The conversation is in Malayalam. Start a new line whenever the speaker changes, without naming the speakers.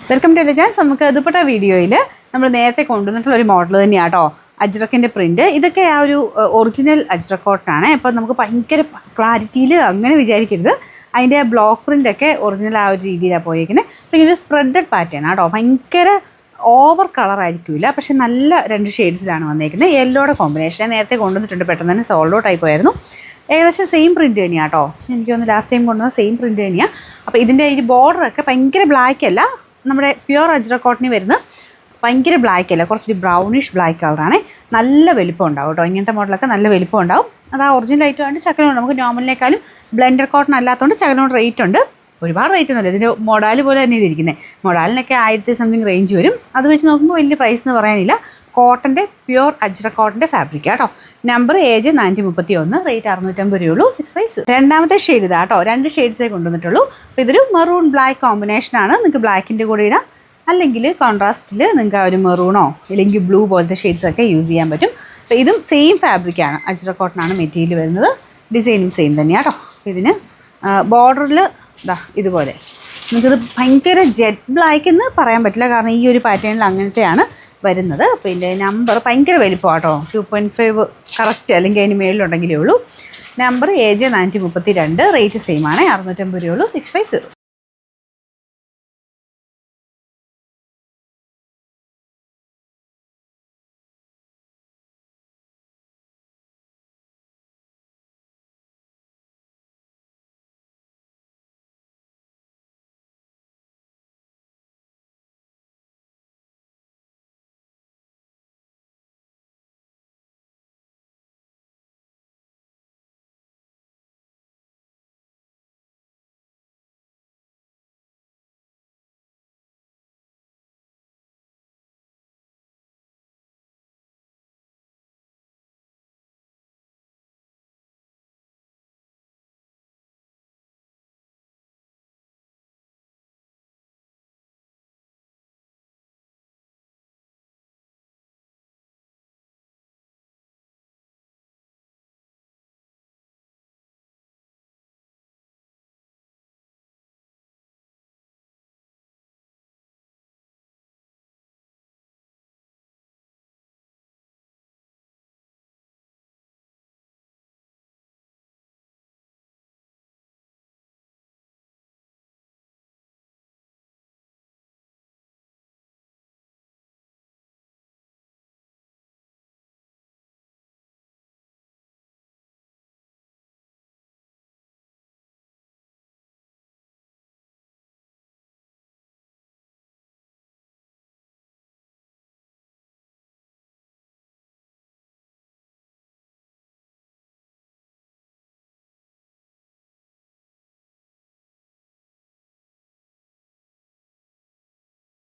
Welcome to chance. നമുക്ക് ദുപ്പട്ട വീഡിയോയിൽ നമ്മൾ നേരത്തെ കൊണ്ടുവന്നിട്ടുള്ള ഒരു മോഡൽ തന്നെയാണ് കേട്ടോ. അജ്രക്കിൻ്റെ പ്രിൻറ്റ്. ഇതൊക്കെ ആ ഒരു ഒറിജിനൽ അജ്രക് കോട്ടനാണ്. അപ്പോൾ നമുക്ക് ഭയങ്കര ക്ലാരിറ്റിയിൽ അങ്ങനെ വിചാരിക്കരുത്. അതിൻ്റെ ബ്ലോക്ക് പ്രിൻ്റൊക്കെ ഒറിജിനൽ ആ ഒരു രീതിയിലാണ് പോയിരിക്കുന്നത്. അപ്പോൾ ഇങ്ങനെ സ്പ്രെഡഡ് പാറ്റേൺ കേട്ടോ. ഭയങ്കര ഓവർ കളറായിരിക്കില്ല, പക്ഷേ നല്ല 2 ഷെയ്ഡ്സിലാണ് വന്നിരിക്കുന്നത്. യെല്ലോയുടെ കോമ്പിനേഷൻ നേരത്തെ കൊണ്ടുവന്നിട്ടുണ്ട്, പെട്ടെന്ന് തന്നെ സോൾഡ് ഔട്ട് ആയി പോയായിരുന്നു. ഏകദേശം സെയിം പ്രിൻറ്റ് തന്നെയാണ് കേട്ടോ. എനിക്ക് തോന്നുന്നു ലാസ്റ്റ് ടൈം കൊണ്ടുവന്ന സെയിം പ്രിൻറ്റ് തന്നെയാണ്. അപ്പോൾ ഇതിൻ്റെ ഈ ബോർഡറൊക്കെ ഭയങ്കര ബ്ലാക്ക് അല്ല, നമ്മുടെ പ്യുവർ അജ്രക് കോട്ടണിൽ വരുന്ന ഭയങ്കര ബ്ലാക്ക് അല്ല, കുറച്ചൊരു ബ്രൗണിഷ് ബ്ലാക്ക് കളറാണ്. നല്ല വലിപ്പം ഉണ്ടാവും കേട്ടോ. ഇങ്ങനത്തെ മോഡലൊക്കെ നല്ല വലിപ്പം ഉണ്ടാവും. അത് ആ ഒറിജിനൽ ആയിട്ട് ശകലമുണ്ട്. നമുക്ക് നോർമലിനേക്കാളും ബ്ലെൻഡർ കോട്ടൺ അല്ലാത്തതുകൊണ്ട് ശകലമുണ്ട് റേറ്റ് ഉണ്ട്. ഒരുപാട് റേറ്റ് ഒന്നുമില്ല. ഇതിൻ്റെ മൊഡാൽ പോലെ തന്നെ ഇതിരിക്കുന്നത്. മൊഡാലിനൊക്കെ 1000 സംതിങ് റേഞ്ച് വരും. അത് വെച്ച് നോക്കുമ്പോൾ വലിയ പ്രൈസ് എന്ന് പറയാനില്ല. കോട്ടൻ്റെ പ്യുവർ അജ്രക് കോട്ടൻ്റെ ഫാബ്രിക് കേട്ടോ. നമ്പർ AJ 431, റേറ്റ് 650 രൂപയുള്ളൂ. 6 രണ്ടാമത്തെ ഷെയ്ഡ് ഇതാ കേട്ടോ. 2 ഷെയ്ഡ്സേ കൊണ്ടുവന്നിട്ടുള്ളൂ. അപ്പോൾ ഇതൊരു മെറൂൺ ബ്ലാക്ക് കോമ്പിനേഷനാണ്. നിങ്ങൾക്ക് ബ്ലാക്കിൻ്റെ കൂടെ ഇടാം, അല്ലെങ്കിൽ കോൺട്രാസ്റ്റിൽ നിങ്ങൾക്ക് ആ ഒരു മെറൂണോ അല്ലെങ്കിൽ ബ്ലൂ പോലത്തെ ഷെയ്ഡ്സൊക്കെ യൂസ് ചെയ്യാൻ പറ്റും. അപ്പോൾ ഇതും സെയിം ഫാബ്രിക്കാണ്. അജ്രക് കോട്ടനാണ് മെറ്റീരിയൽ വരുന്നത്. ഡിസൈനും സെയിം തന്നെയാണ് കേട്ടോ. ഇതിന് ബോർഡറിൽ ഇതാ ഇതുപോലെ നമുക്കിത് ഭയങ്കര ജെറ്റ് ബ്ലാക്ക് എന്ന് പറയാൻ പറ്റില്ല, കാരണം ഈ ഒരു പാറ്റേണിൽ അങ്ങനത്തെയാണ് വരുന്നത്. അപ്പോൾ ഇതിൻ്റെ നമ്പർ ഭയങ്കര വലിപ്പമാണ് കേട്ടോ. 2.5 കറക്റ്റ് അല്ലെങ്കിൽ അതിന് മേളിലുണ്ടെങ്കിലേ ഉള്ളൂ. നമ്പർ AJ 432, റേറ്റ് സെയിം ആണ്. 650 രൂപയുള്ളൂ. 650.